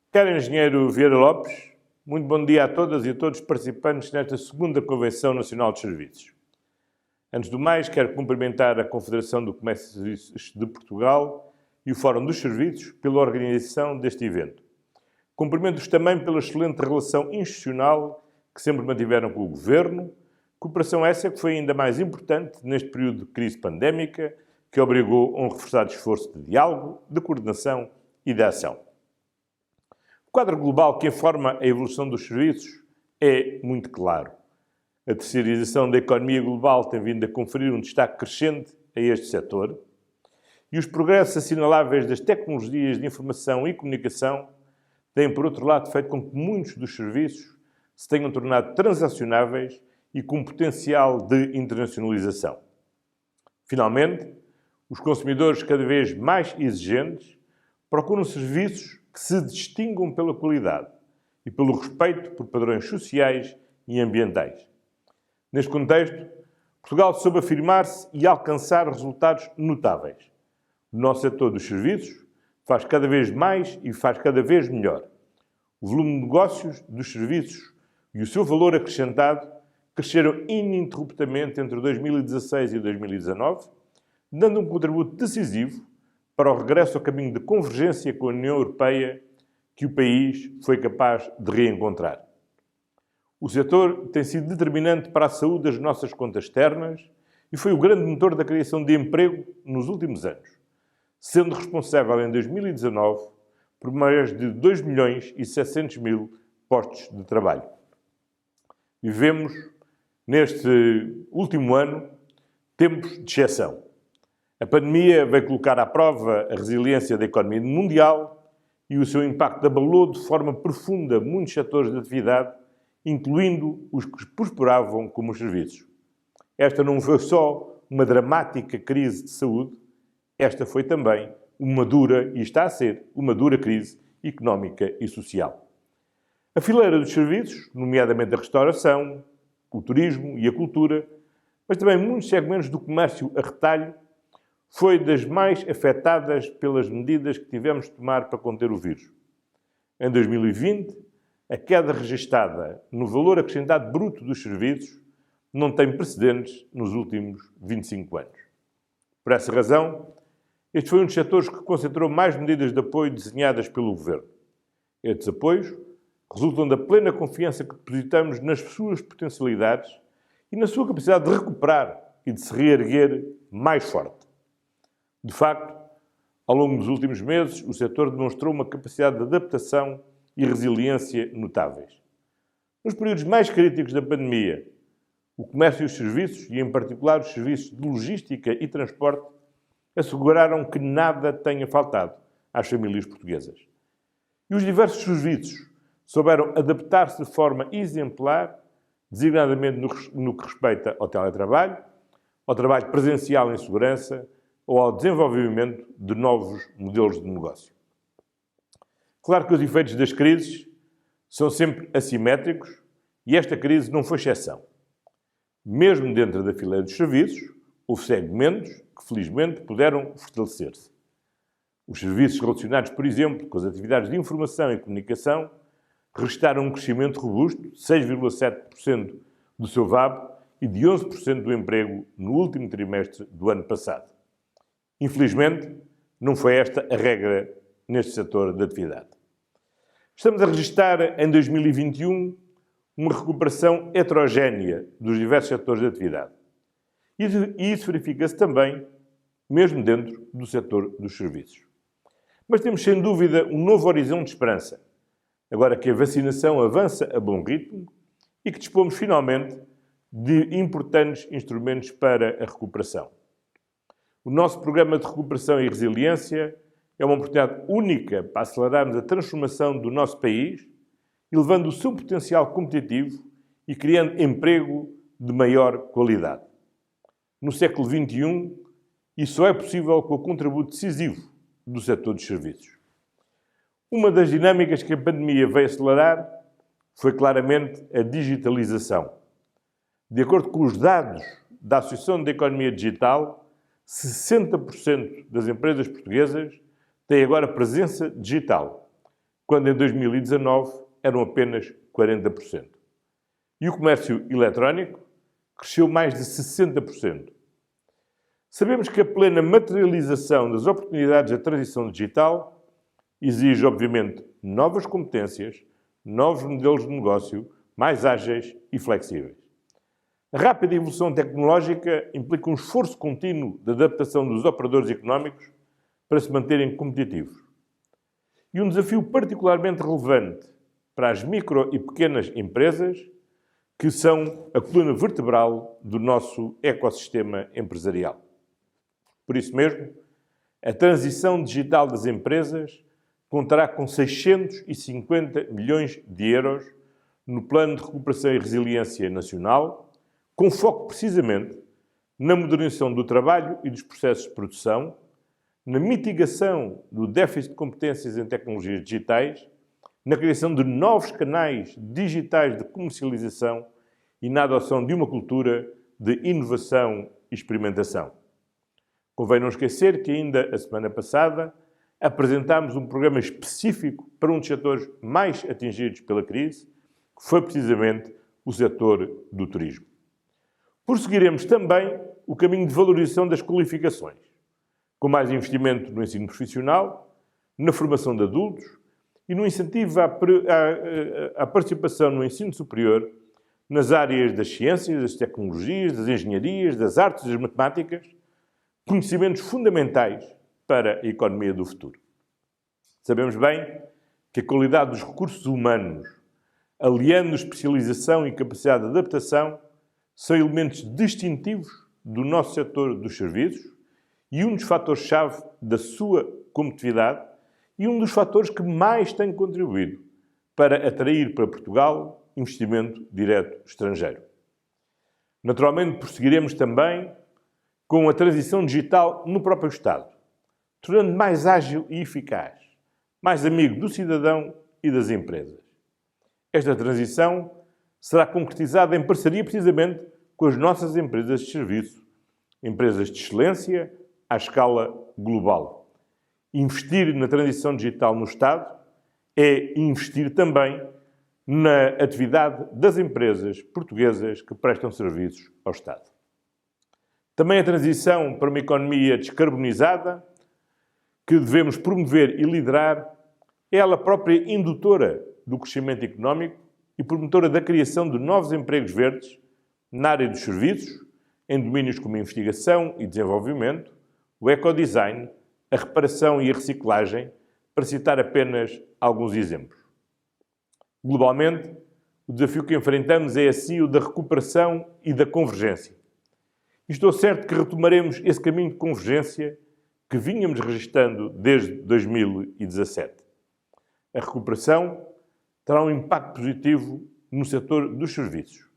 Caro Engenheiro Vieira Lopes, muito bom dia a todas e a todos os participantes nesta segunda Convenção Nacional de Serviços. Antes do mais, quero cumprimentar a Confederação do Comércio e Serviços de Portugal e o Fórum dos Serviços pela organização deste evento. Cumprimento-os também pela excelente relação institucional que sempre mantiveram com o Governo, cooperação essa que foi ainda mais importante neste período de crise pandémica, que obrigou a um reforçado esforço de diálogo, de coordenação e de ação. O quadro global que informa a evolução dos serviços é muito claro. A terceirização da economia global tem vindo a conferir um destaque crescente a este setor e os progressos assinaláveis das tecnologias de informação e comunicação têm, por outro lado, feito com que muitos dos serviços se tenham tornado transacionáveis e com potencial de internacionalização. Finalmente, os consumidores cada vez mais exigentes procuram serviços que se distinguam pela qualidade e pelo respeito por padrões sociais e ambientais. Neste contexto, Portugal soube afirmar-se e alcançar resultados notáveis. O nosso setor dos serviços faz cada vez mais e faz cada vez melhor. O volume de negócios dos serviços e o seu valor acrescentado cresceram ininterruptamente entre 2016 e 2019, dando um contributo decisivo para o regresso ao caminho de convergência com a União Europeia que o país foi capaz de reencontrar. O setor tem sido determinante para a saúde das nossas contas externas e foi o grande motor da criação de emprego nos últimos anos, sendo responsável em 2019 por mais de 2.700.000 postos de trabalho. Vivemos, neste último ano, tempos de exceção. A pandemia veio colocar à prova a resiliência da economia mundial e o seu impacto abalou de forma profunda muitos setores de atividade, incluindo os que prosperavam como os serviços. Esta não foi só uma dramática crise de saúde, esta foi também uma dura, e está a ser, uma dura crise económica e social. A fileira dos serviços, nomeadamente a restauração, o turismo e a cultura, mas também muitos segmentos do comércio a retalho, foi das mais afetadas pelas medidas que tivemos de tomar para conter o vírus. Em 2020, a queda registada no valor acrescentado bruto dos serviços não tem precedentes nos últimos 25 anos. Por essa razão, este foi um dos setores que concentrou mais medidas de apoio desenhadas pelo Governo. Estes apoios resultam da plena confiança que depositamos nas suas potencialidades e na sua capacidade de recuperar e de se reerguer mais forte. De facto, ao longo dos últimos meses, o setor demonstrou uma capacidade de adaptação e resiliência notáveis. Nos períodos mais críticos da pandemia, o comércio e os serviços, e em particular os serviços de logística e transporte, asseguraram que nada tenha faltado às famílias portuguesas. E os diversos serviços souberam adaptar-se de forma exemplar, designadamente no que respeita ao teletrabalho, ao trabalho presencial em segurança ou ao desenvolvimento de novos modelos de negócio. Claro que os efeitos das crises são sempre assimétricos e esta crise não foi exceção. Mesmo dentro da fileira dos serviços, houve segmentos que, felizmente, puderam fortalecer-se. Os serviços relacionados, por exemplo, com as atividades de informação e comunicação registraram um crescimento robusto, 6,7% do seu VAB e de 11% do emprego no último trimestre do ano passado. Infelizmente, não foi esta a regra neste setor de atividade. Estamos a registrar em 2021 uma recuperação heterogénea dos diversos setores de atividade. E isso verifica-se também, mesmo dentro do setor dos serviços. Mas temos, sem dúvida, um novo horizonte de esperança, agora que a vacinação avança a bom ritmo e que dispomos, finalmente, de importantes instrumentos para a recuperação. O nosso programa de recuperação e resiliência é uma oportunidade única para acelerarmos a transformação do nosso país, elevando o seu potencial competitivo e criando emprego de maior qualidade. No século XXI, isso só é possível com o contributo decisivo do setor dos serviços. Uma das dinâmicas que a pandemia veio acelerar foi claramente a digitalização. De acordo com os dados da Associação da Economia Digital, 60% das empresas portuguesas têm agora presença digital, quando em 2019 eram apenas 40%. E o comércio eletrónico cresceu mais de 60%. Sabemos que a plena materialização das oportunidades da transição digital exige, obviamente, novas competências, novos modelos de negócio mais ágeis e flexíveis. A rápida evolução tecnológica implica um esforço contínuo de adaptação dos operadores económicos para se manterem competitivos. E um desafio particularmente relevante para as micro e pequenas empresas, que são a coluna vertebral do nosso ecossistema empresarial. Por isso mesmo, a transição digital das empresas contará com 650 milhões de euros no Plano de Recuperação e Resiliência Nacional, com foco precisamente na modernização do trabalho e dos processos de produção, na mitigação do déficit de competências em tecnologias digitais, na criação de novos canais digitais de comercialização e na adoção de uma cultura de inovação e experimentação. Convém não esquecer que ainda a semana passada apresentámos um programa específico para um dos setores mais atingidos pela crise, que foi precisamente o setor do turismo. Prosseguiremos também o caminho de valorização das qualificações, com mais investimento no ensino profissional, na formação de adultos e no incentivo à participação no ensino superior nas áreas das ciências, das tecnologias, das engenharias, das artes e das matemáticas, conhecimentos fundamentais para a economia do futuro. Sabemos bem que a qualidade dos recursos humanos, aliando especialização e capacidade de adaptação, são elementos distintivos do nosso setor dos serviços e um dos fatores-chave da sua competitividade e um dos fatores que mais tem contribuído para atrair para Portugal investimento direto estrangeiro. Naturalmente, prosseguiremos também com a transição digital no próprio Estado, tornando mais ágil e eficaz, mais amigo do cidadão e das empresas. Esta transição será concretizada em parceria precisamente com as nossas empresas de serviço, empresas de excelência à escala global. Investir na transição digital no Estado é investir também na atividade das empresas portuguesas que prestam serviços ao Estado. Também a transição para uma economia descarbonizada, que devemos promover e liderar, é ela própria indutora do crescimento económico e promotora da criação de novos empregos verdes na área dos serviços, em domínios como a investigação e desenvolvimento, o ecodesign, a reparação e a reciclagem, para citar apenas alguns exemplos. Globalmente, o desafio que enfrentamos é assim o da recuperação e da convergência. E estou certo que retomaremos esse caminho de convergência que vínhamos registrando desde 2017. A recuperação terá um impacto positivo no setor dos serviços,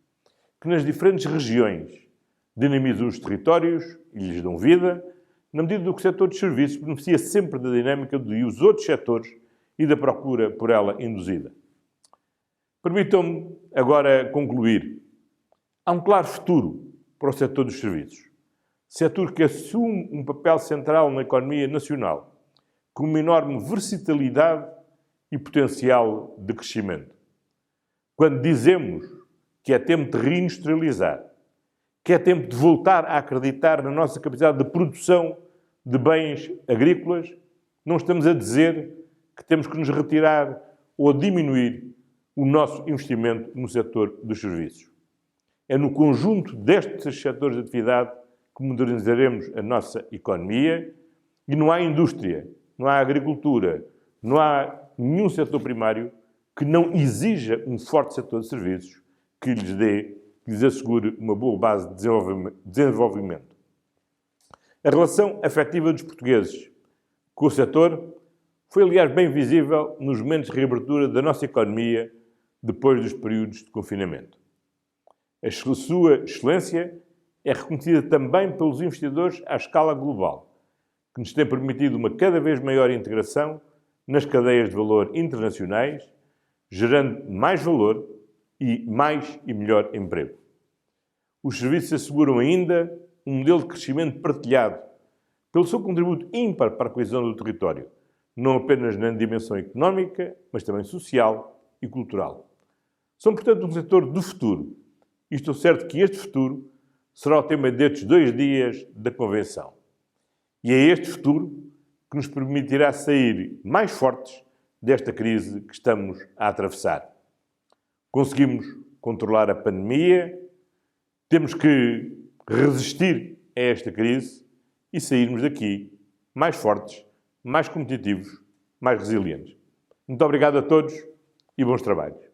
que nas diferentes regiões dinamizam os territórios e lhes dão vida, na medida do que o setor dos serviços beneficia sempre da dinâmica dos outros setores e da procura por ela induzida. Permitam-me agora concluir. Há um claro futuro para o setor dos serviços. Setor que assume um papel central na economia nacional, com uma enorme versatilidade e potencial de crescimento. Quando dizemos que é tempo de reindustrializar, que é tempo de voltar a acreditar na nossa capacidade de produção de bens agrícolas, não estamos a dizer que temos que nos retirar ou diminuir o nosso investimento no setor dos serviços. É no conjunto destes setores de atividade que modernizaremos a nossa economia e não há indústria, não há agricultura, não há nenhum setor primário que não exija um forte setor de serviços que lhes assegure uma boa base de desenvolvimento. A relação afetiva dos portugueses com o setor foi, aliás, bem visível nos momentos de reabertura da nossa economia depois dos períodos de confinamento. A sua excelência é reconhecida também pelos investidores à escala global, que nos tem permitido uma cada vez maior integração nas cadeias de valor internacionais, gerando mais valor e mais e melhor emprego. Os serviços asseguram ainda um modelo de crescimento partilhado, pelo seu contributo ímpar para a coesão do território, não apenas na dimensão económica, mas também social e cultural. São, portanto, um setor do futuro. E estou certo que este futuro será o tema destes 2 dias da Convenção. E é este futuro que nos permitirá sair mais fortes desta crise que estamos a atravessar. Conseguimos controlar a pandemia, temos que resistir a esta crise e sairmos daqui mais fortes, mais competitivos, mais resilientes. Muito obrigado a todos e bons trabalhos.